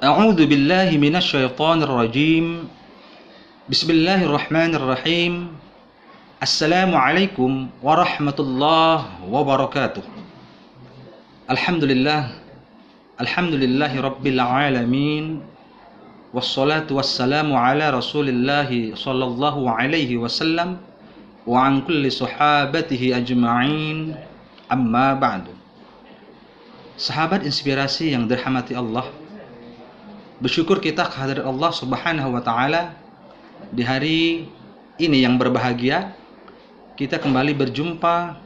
A'udzu billahi minasyaitonir rajim. Bismillahirrahmanirrahim. Assalamualaikum warahmatullahi wabarakatuh. Alhamdulillah. Alhamdulillahi rabbil alamin. Wassalatu wassalamu ala Rasulillahi sallallahu alaihi wasallam wa an kulli sahabatihi ajma'in. Amma ba'du. Sahabat inspirasi yang dirahmati Allah, bersyukur kita kehadirat Allah Subhanahu wa taala di hari ini yang berbahagia. Kita kembali berjumpa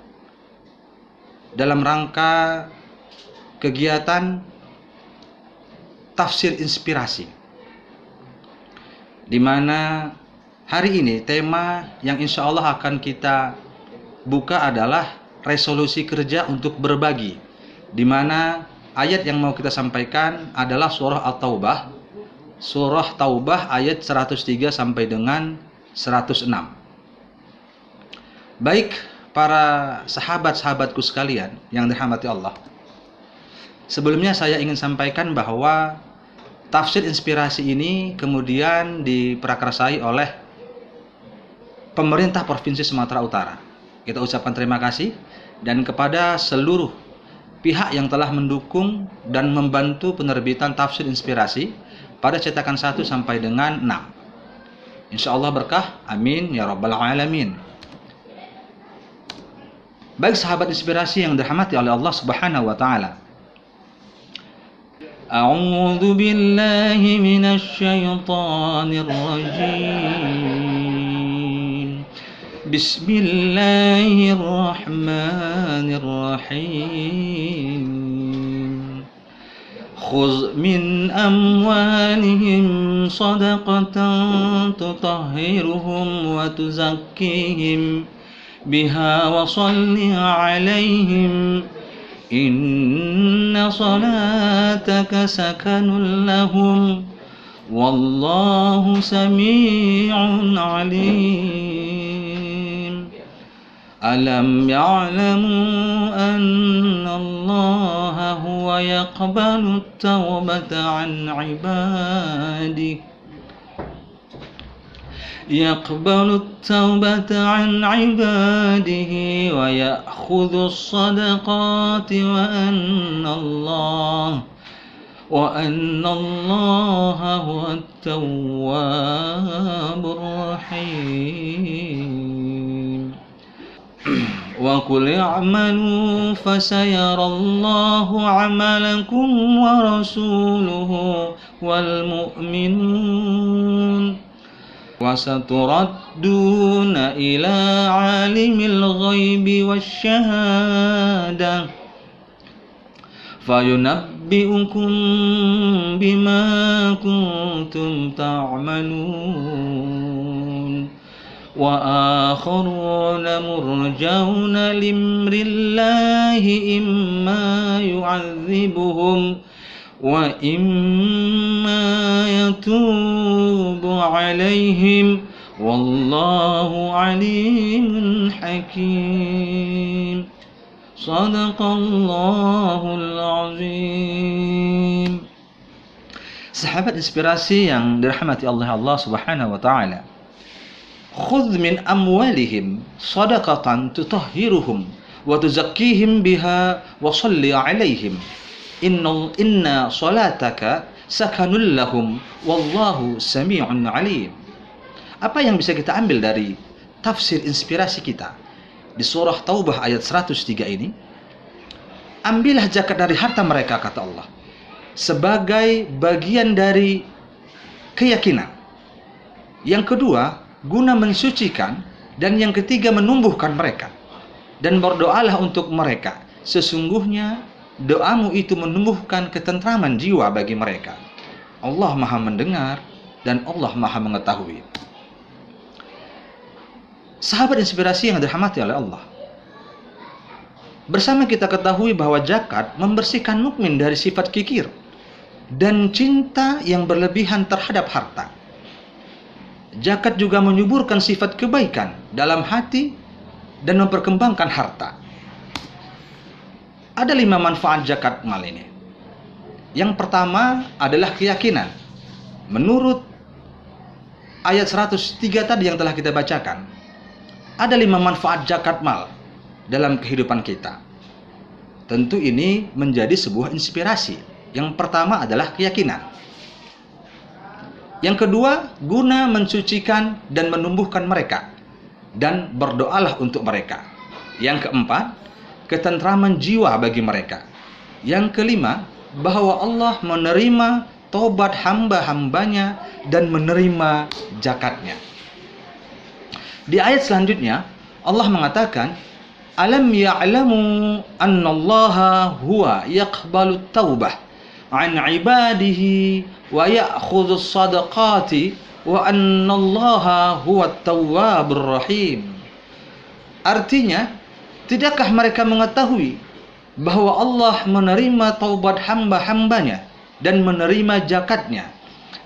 dalam rangka kegiatan tafsir inspirasi, di mana hari ini tema yang insya Allah akan kita buka adalah resolusi kerja untuk berbagi, di mana ayat yang mau kita sampaikan adalah surah At-Taubah, surah Taubah ayat 103 sampai dengan 106. Baik para sahabat-sahabatku sekalian yang dirahmati Allah, sebelumnya saya ingin sampaikan bahwa tafsir inspirasi ini kemudian diprakarsai oleh pemerintah Provinsi Sumatera Utara. Kita ucapkan terima kasih dan kepada seluruh pihak yang telah mendukung dan membantu penerbitan tafsir inspirasi pada cetakan 1 sampai dengan 6. Insya Allah berkah, amin ya rabbal alamin. Baik sahabat inspirasi yang dirahmati oleh Allah Subhanahu wa taala, A'udzu billahi minasy syaithanir rajim. Bismillahirrahmanirrahim. Khudh min amwalihim shadaqatan tutahhiruhum wa tuzakkihim biha wa shalli 'alaihim inna salataka sakanun lahum wallahu sami'un 'alim. Alam ya'lamu anna Allah huwa yaqbalu at-tawbata 'an 'ibadihi wa ya'khudhu as-sadaqati wa anna Allah huwa at-tawwabur rahim. Wa qul i'malu fasayarallahu 'amalakum wa rasuluhu wal mu'minun wa saturadduna ila 'alimil ghaibi wasyahadah fayunabbi'ukum bima kuntum ta'malun wa akharuna murjauna limrillahi imma yu'adzibuhum wa imma yatubu alaihim wallahu alimun hakim. Sadaqallahul azim. Sahabat inspirasi yang dirahmati Allah Subhanahu wa taala, khudh min amwalihim shadaqatan tutahhiruhum wa tuzakkihim biha wa shalli 'alaihim inna salataka sakanul lahum wallahu sami'un 'alim. Apa yang bisa kita ambil dari tafsir inspirasi kita di surah Taubah ayat 103 ini? Ambillah zakat dari harta mereka, kata Allah, sebagai bagian dari keyakinan. Yang kedua, guna mensucikan, dan yang ketiga menumbuhkan mereka. Dan berdoalah untuk mereka, sesungguhnya doamu itu menumbuhkan ketentraman jiwa bagi mereka. Allah Maha mendengar dan Allah Maha mengetahui. Sahabat inspirasi yang dirahmati oleh Allah, bersama kita ketahui bahwa zakat membersihkan mukmin dari sifat kikir dan cinta yang berlebihan terhadap harta. Zakat juga menyuburkan sifat kebaikan dalam hati dan memperkembangkan harta. Ada 5 manfaat zakat mal ini. Yang pertama adalah keyakinan. Menurut ayat 103 tadi yang telah kita bacakan, ada 5 manfaat zakat mal dalam kehidupan kita. Tentu ini menjadi sebuah inspirasi. Yang pertama adalah keyakinan. Yang kedua, guna mensucikan dan menumbuhkan mereka, dan berdoalah untuk mereka. Yang keempat, ketentraman jiwa bagi mereka. Yang kelima, bahwa Allah menerima taubat hamba-hambanya dan menerima zakatnya. Di ayat selanjutnya Allah mengatakan, alam ya'lamu annallaha huwa yaqbalu taubah an ibadihi wa ya'khudhu sadaqati wa annallaha huwa tawwabur rahim. Artinya, tidakkah mereka mengetahui bahwa Allah menerima taubat hamba-hambanya dan menerima zakatnya,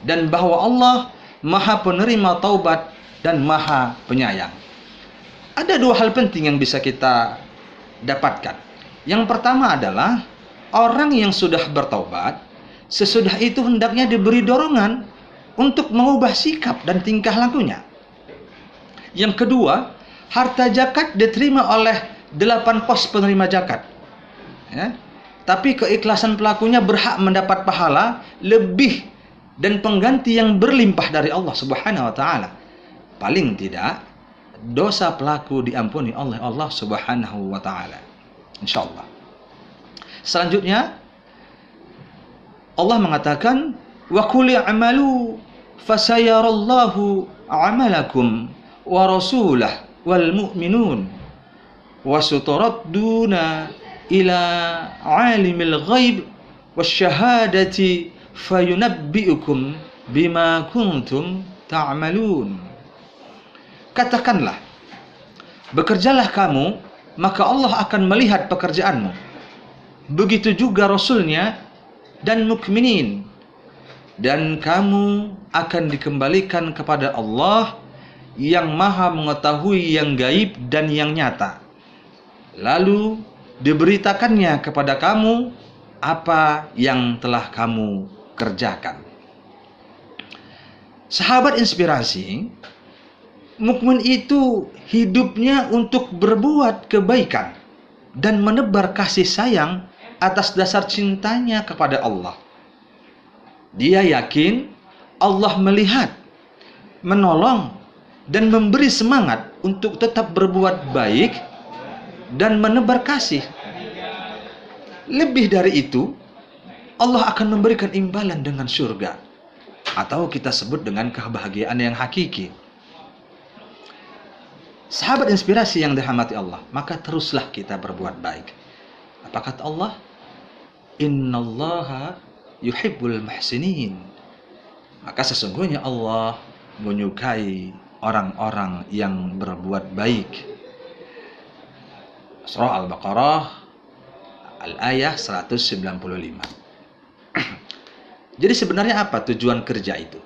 dan bahwa Allah Maha penerima taubat dan Maha penyayang. Ada 2 hal penting yang bisa kita dapatkan. Yang pertama adalah orang yang sudah bertaubat, sesudah itu hendaknya diberi dorongan untuk mengubah sikap dan tingkah lakunya. Yang kedua, harta zakat diterima oleh 8 pos penerima zakat. Ya. Tapi keikhlasan pelakunya berhak mendapat pahala lebih dan pengganti yang berlimpah dari Allah Subhanahu wa taala. Paling tidak dosa pelaku diampuni oleh Allah Subhanahu wa taala, insyaallah. Selanjutnya Allah mengatakan, wa qul i'malu fasayarallahu a'malakum wa rasulahu wal mu'minun wa suturadduna ila alimil ghaib wasyahadati fayunabbi'ukum bima kuntum ta'malun. Katakanlah, bekerjalah kamu, maka Allah akan melihat pekerjaanmu. Begitu juga Rasulnya dan mukminin. Dan kamu akan dikembalikan kepada Allah yang Maha mengetahui yang gaib dan yang nyata. Lalu diberitakannya kepada kamu apa yang telah kamu kerjakan. Sahabat inspirasi, mukmin itu hidupnya untuk berbuat kebaikan dan menebar kasih sayang atas dasar cintanya kepada Allah. Dia yakin Allah melihat, menolong, dan memberi semangat untuk tetap berbuat baik dan menebar kasih. Lebih dari itu, Allah akan memberikan imbalan dengan surga, atau kita sebut dengan kebahagiaan yang hakiki. Sahabat inspirasi yang dirahmati Allah, maka teruslah kita berbuat baik. Apa kata Allah? Innallaha yuhibbul muhsinin. Maka sesungguhnya Allah menyukai orang-orang yang berbuat baik. Surah Al-Baqarah Al-Ayah 195. Jadi sebenarnya apa tujuan kerja itu?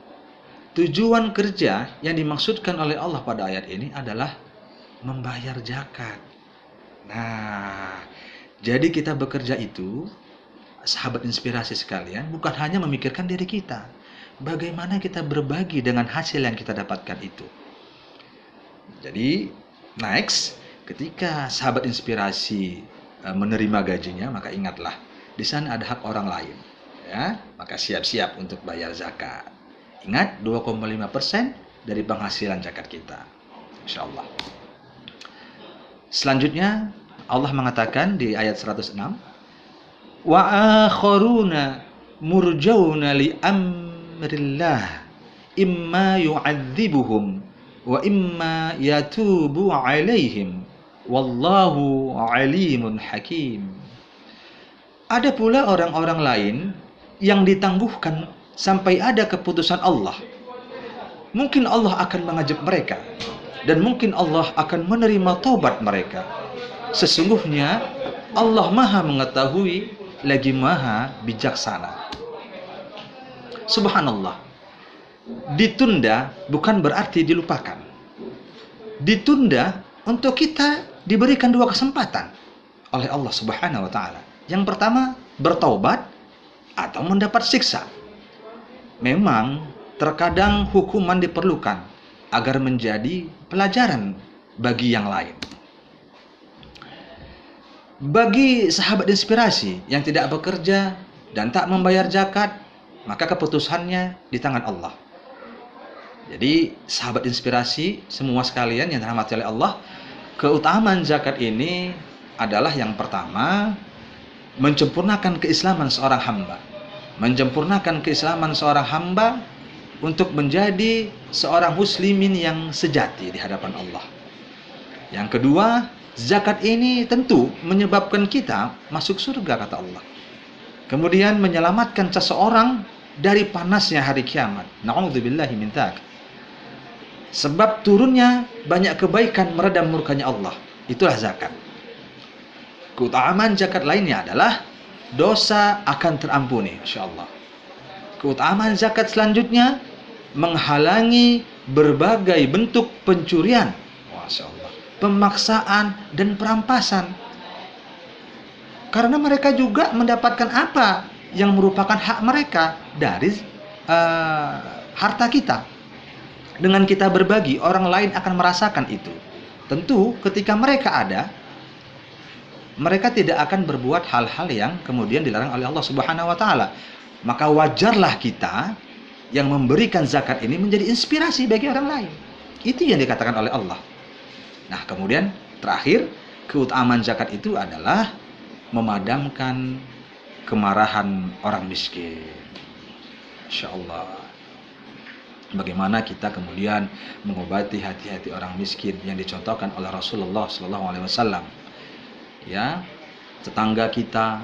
Tujuan kerja yang dimaksudkan oleh Allah pada ayat ini adalah membayar zakat. Nah, jadi kita bekerja itu, sahabat inspirasi sekalian, bukan hanya memikirkan diri kita. Bagaimana kita berbagi dengan hasil yang kita dapatkan itu. Jadi, next, ketika sahabat inspirasi menerima gajinya, maka ingatlah, di sana ada hak orang lain. Ya, maka siap-siap untuk bayar zakat. Ingat, 2,5% dari penghasilan zakat kita. Insyaallah. Selanjutnya, Allah mengatakan di ayat 106, wa akharuna murjauna li amrillah imma yu'adzibuhum wa imma yatubu alaihim wallahu alimun hakim. Ada pula orang-orang lain yang ditangguhkan sampai ada keputusan Allah. Mungkin Allah akan mengajak mereka, dan mungkin Allah akan menerima taubat mereka. Sesungguhnya Allah Maha mengetahui lagi Maha bijaksana. Subhanallah. Ditunda bukan berarti dilupakan. Ditunda untuk kita diberikan 2 kesempatan oleh Allah Subhanahu wa taala. Yang pertama, bertaubat. atau mendapat siksa. Memang terkadang hukuman diperlukan agar menjadi pelajaran bagi yang lain. Bagi sahabat inspirasi yang tidak bekerja dan tak membayar zakat, maka keputusannya di tangan Allah. Jadi sahabat inspirasi semua sekalian yang dirahmati oleh Allah, keutamaan zakat ini adalah yang pertama, menyempurnakan keislaman seorang hamba. Menyempurnakan keislaman seorang hamba untuk menjadi seorang muslimin yang sejati di hadapan Allah. Yang kedua, zakat ini tentu menyebabkan kita masuk surga, kata Allah. Kemudian menyelamatkan seseorang dari panasnya hari kiamat. Na'udzubillahi min dzalik. Sebab turunnya banyak kebaikan meredam murkanya Allah. Itulah zakat. Keutamaan zakat lainnya adalah dosa akan terampuni, insyaallah. Keutamaan zakat selanjutnya menghalangi berbagai bentuk pencurian, masyaallah, pemaksaan dan perampasan. Karena mereka juga mendapatkan apa yang merupakan hak mereka dari harta kita. Dengan kita berbagi, orang lain akan merasakan itu. Tentu ketika mereka ada, mereka tidak akan berbuat hal-hal yang kemudian dilarang oleh Allah Subhanahu wa taala. Maka wajarlah kita yang memberikan zakat ini menjadi inspirasi bagi orang lain. Itu yang dikatakan oleh Allah. Nah, kemudian terakhir, keutamaan zakat itu adalah memadamkan kemarahan orang miskin. Insyaallah. Bagaimana kita kemudian mengobati hati-hati orang miskin yang dicontohkan oleh Rasulullah SAW. Ya, tetangga kita,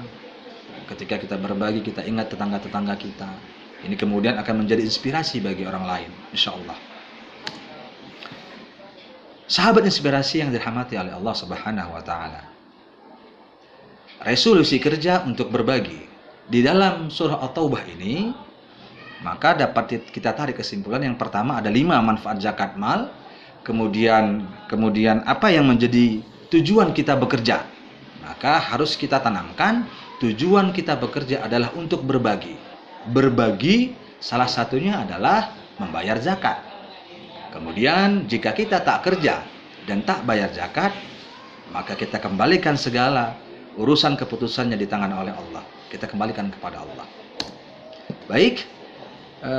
ketika kita berbagi, kita ingat tetangga-tetangga kita. Ini kemudian akan menjadi inspirasi bagi orang lain, insyaallah. Sahabat inspirasi yang dirahmati oleh Allah Subhanahu wa taala. Resolusi kerja untuk berbagi. Di dalam surah At-Taubah ini, maka dapat kita tarik kesimpulan yang pertama ada 5 manfaat zakat mal. Kemudian apa yang menjadi tujuan kita bekerja? Maka harus kita tanamkan tujuan kita bekerja adalah untuk berbagi. Berbagi salah satunya adalah membayar zakat. Kemudian jika kita tak kerja dan tak bayar zakat, maka kita kembalikan segala urusan keputusannya di tangan oleh Allah. Kita kembalikan kepada Allah. Baik,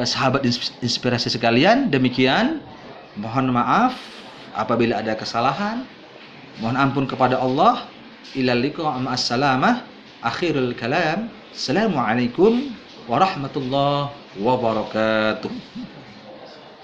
sahabat inspirasi sekalian, demikian. Mohon maaf apabila ada kesalahan. Mohon ampun kepada Allah. Ilal liqa' ma'as salamah. Akhirul kalam. Assalamualaikum warahmatullahi wabarakatuh.